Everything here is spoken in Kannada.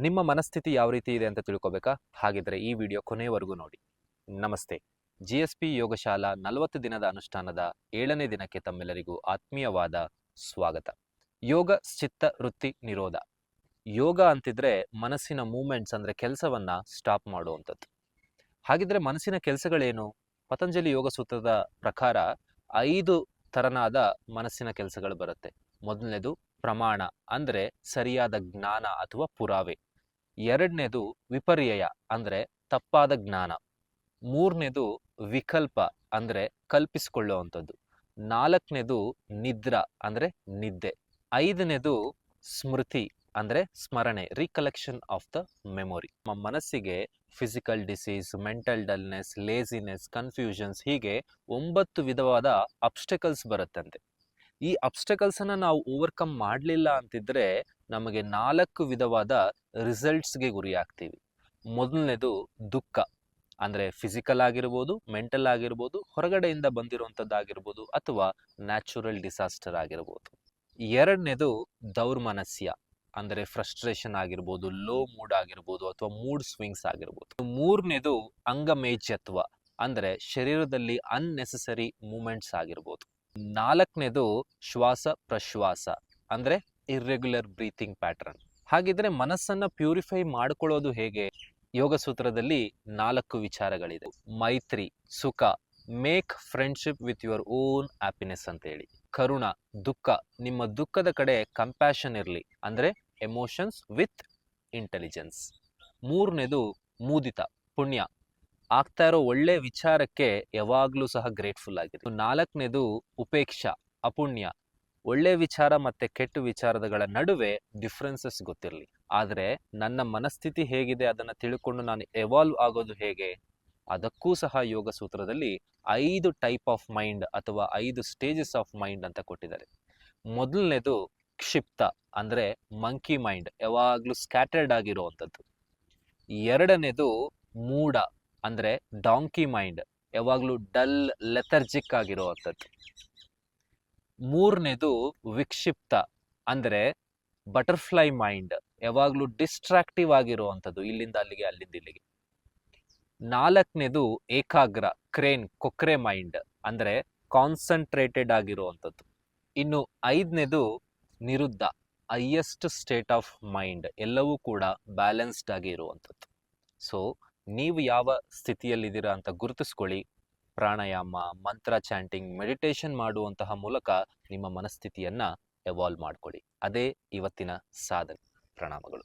ನಿಮ್ಮ ಮನಸ್ಥಿತಿ ಯಾವ ರೀತಿ ಇದೆ ಅಂತ ತಿಳ್ಕೊಬೇಕಾ? ಹಾಗಿದ್ರೆ ಈ ವಿಡಿಯೋ ಕೊನೆಯವರೆಗೂ ನೋಡಿ. ನಮಸ್ತೆ. GSP ಯೋಗಶಾಲಾ 40 ದಿನದ ಅನುಷ್ಠಾನದ 7ನೇ ದಿನಕ್ಕೆ ತಮ್ಮೆಲ್ಲರಿಗೂ ಆತ್ಮೀಯವಾದ ಸ್ವಾಗತ. ಯೋಗ ಚಿತ್ತ ವೃತ್ತಿ ನಿರೋಧ. ಯೋಗ ಅಂತಿದ್ರೆ ಮನಸ್ಸಿನ ಮೂವ್ಮೆಂಟ್ಸ್ ಅಂದ್ರೆ ಕೆಲಸವನ್ನ ಸ್ಟಾಪ್ ಮಾಡುವಂಥದ್ದು. ಹಾಗಿದ್ರೆ ಮನಸ್ಸಿನ ಕೆಲಸಗಳೇನು? ಪತಂಜಲಿ ಯೋಗ ಸೂತ್ರದ ಪ್ರಕಾರ 5 ತರನಾದ ಮನಸ್ಸಿನ ಕೆಲಸಗಳು ಬರುತ್ತೆ. ಮೊದಲನೇದು ಪ್ರಮಾಣ ಅಂದ್ರೆ ಸರಿಯಾದ ಜ್ಞಾನ ಅಥವಾ ಪುರಾವೆ. ಎರಡನೇದು ವಿಪರ್ಯಯ ಅಂದ್ರೆ ತಪ್ಪಾದ ಜ್ಞಾನ. ಮೂರನೇದು ವಿಕಲ್ಪ ಅಂದ್ರೆ ಕಲ್ಪಿಸಿಕೊಳ್ಳುವಂಥದ್ದು. ನಾಲ್ಕನೇದು ನಿದ್ರಾ ಅಂದ್ರೆ ನಿದ್ದೆ. ಐದನೇದು ಸ್ಮೃತಿ ಅಂದ್ರೆ ಸ್ಮರಣೆ, ರಿಕಲೆಕ್ಷನ್ ಆಫ್ ದ ಮೆಮೊರಿ. ನಮ್ಮ ಮನಸ್ಸಿಗೆ physical disease, mental dullness, laziness, confusions ಹೀಗೆ 9 ವಿಧವಾದ ಅಬ್ಸ್ಟಕಲ್ಸ್ ಬರುತ್ತಂತೆ. ಈ ಅಬ್ಸ್ಟಕಲ್ಸ್ ಅನ್ನ ನಾವು ಓವರ್ಕಮ್ ಮಾಡಲಿಲ್ಲ ಅಂತಿದ್ರೆ ನಮಗೆ 4 ವಿಧವಾದ ರಿಸಲ್ಟ್ಸ್ಗೆ ಗುರಿ ಆಗ್ತೀವಿ. ಮೊದಲನೇದು ದುಃಖ ಅಂದ್ರೆ ಫಿಸಿಕಲ್ ಆಗಿರ್ಬೋದು, ಮೆಂಟಲ್ ಆಗಿರ್ಬೋದು, ಹೊರಗಡೆಯಿಂದ ಬಂದಿರುವಂಥದ್ದಾಗಿರ್ಬೋದು ಅಥವಾ ನ್ಯಾಚುರಲ್ ಡಿಸಾಸ್ಟರ್ ಆಗಿರ್ಬೋದು. ಎರಡನೇದು ದೌರ್ಮನಸ್ಯ ಅಂದ್ರೆ ಫ್ರಸ್ಟ್ರೇಷನ್ ಆಗಿರ್ಬೋದು, ಲೋ ಮೂಡ್ ಆಗಿರ್ಬೋದು ಅಥವಾ ಮೂಡ್ ಸ್ವಿಂಗ್ಸ್ ಆಗಿರ್ಬೋದು. ಮೂರನೇದು ಅಂಗಮೇಜ್ಯತ್ವ ಅಂದ್ರೆ ಶರೀರದಲ್ಲಿ ಅನ್ನೆಸೆಸರಿ ಮೂಮೆಂಟ್ಸ್ ಆಗಿರ್ಬೋದು. ನಾಲ್ಕನೇದು ಶ್ವಾಸ ಪ್ರಶ್ವಾಸ ಅಂದ್ರೆ ಇರ್ರೆಗ್ಯುಲರ್ ಬ್ರೀತಿಂಗ್ ಪ್ಯಾಟರ್ನ್. ಹಾಗಿದ್ರೆ ಮನಸ್ಸನ್ನ ಪ್ಯೂರಿಫೈ ಮಾಡ್ಕೊಳ್ಳೋದು ಹೇಗೆ? ಯೋಗ ಸೂತ್ರದಲ್ಲಿ 4 ವಿಚಾರಗಳಿದೆ. ಮೈತ್ರಿ, ಸುಖ, make friendship with your own happiness ಅಂತ ಹೇಳಿ. ಕರುಣ, ದುಃಖ, ನಿಮ್ಮ ದುಃಖದ ಕಡೆ ಕಂಪ್ಯಾಷನ್ ಇರಲಿ ಅಂದ್ರೆ ಎಮೋಷನ್ಸ್ ವಿತ್ ಇಂಟೆಲಿಜೆನ್ಸ್. ಮೂರನೇದು ಮುದಿತ, ಪುಣ್ಯ, ಆಗ್ತಾ ಇರೋ ಒಳ್ಳೆ ವಿಚಾರಕ್ಕೆ ಯಾವಾಗ್ಲೂ ಸಹ ಗ್ರೇಟ್ಫುಲ್ ಆಗಿದೆ. ನಾಲ್ಕನೇದು ಉಪೇಕ್ಷಾ, ಅಪುಣ್ಯ, ಒಳ್ಳೆ ವಿಚಾರ ಮತ್ತೆ ಕೆಟ್ಟ ವಿಚಾರಗಳ ನಡುವೆ ಡಿಫ್ರೆನ್ಸಸ್ ಗೊತ್ತಿರಲಿ. ಆದ್ರೆ ನನ್ನ ಮನಸ್ಥಿತಿ ಹೇಗಿದೆ ಅದನ್ನ ತಿಳ್ಕೊಂಡು ನಾನು ಎವಾಲ್ವ್ ಆಗೋದು ಹೇಗೆ? ಅದಕ್ಕೂ ಸಹ ಯೋಗ ಸೂತ್ರದಲ್ಲಿ 5 ಟೈಪ್ ಆಫ್ ಮೈಂಡ್ ಅಥವಾ 5 ಸ್ಟೇಜಸ್ ಆಫ್ ಮೈಂಡ್ ಅಂತ ಕೊಟ್ಟಿದ್ದಾರೆ. ಮೊದಲನೇದು ಕ್ಷಿಪ್ತ ಅಂದ್ರೆ ಮಂಕಿ ಮೈಂಡ್, ಯಾವಾಗ್ಲೂ ಸ್ಕ್ಯಾಟರ್ಡ್ ಆಗಿರುವಂಥದ್ದು. ಎರಡನೇದು ಮೂಢ ಅಂದ್ರೆ ಡಾಂಕಿ ಮೈಂಡ್, ಯಾವಾಗ್ಲೂ ಡಲ್ ಲೆಥರ್ಜಿಕ್ ಆಗಿರುವಂಥದ್ದು. ಮೂರನೇದು ವಿಕ್ಷಿಪ್ತ ಅಂದ್ರೆ ಬಟರ್ಫ್ಲೈ ಮೈಂಡ್, ಯಾವಾಗ್ಲೂ ಡಿಸ್ಟ್ರಾಕ್ಟಿವ್ ಆಗಿರುವಂಥದ್ದು, ಇಲ್ಲಿಂದ ಅಲ್ಲಿಗೆ ಅಲ್ಲಿಂದ ಇಲ್ಲಿಗೆ. ನಾಲ್ಕನೇದು ಏಕಾಗ್ರ, ಕ್ರೇನ್, ಕೊಕ್ರೆ ಮೈಂಡ್ ಅಂದ್ರೆ ಕಾನ್ಸಂಟ್ರೇಟೆಡ್ ಆಗಿರುವಂಥದ್ದು. ಇನ್ನು ಐದನೇದು ನಿರುದ್ಧ, ಹೈಯೆಸ್ಟ್ ಸ್ಟೇಟ್ ಆಫ್ ಮೈಂಡ್, ಎಲ್ಲವೂ ಕೂಡ ಬ್ಯಾಲೆನ್ಸ್ಡ್ ಆಗಿ ಇರುವಂಥದ್ದು. ಸೊ ನೀವು ಯಾವ ಸ್ಥಿತಿಯಲ್ಲಿದ್ದೀರಾ ಅಂತ ಗುರುತಿಸ್ಕೊಳ್ಳಿ. ಪ್ರಾಣಾಯಾಮ, ಮಂತ್ರ ಚಾಂಟಿಂಗ್, ಮೆಡಿಟೇಷನ್ ಮಾಡುವಂತಹ ಮೂಲಕ ನಿಮ್ಮ ಮನಸ್ಥಿತಿಯನ್ನ ಎವಾಲ್ವ್ ಮಾಡ್ಕೊಳ್ಳಿ. ಅದೇ ಇವತ್ತಿನ ಸಾಧನೆ. ಪ್ರಣಾಮಗಳು.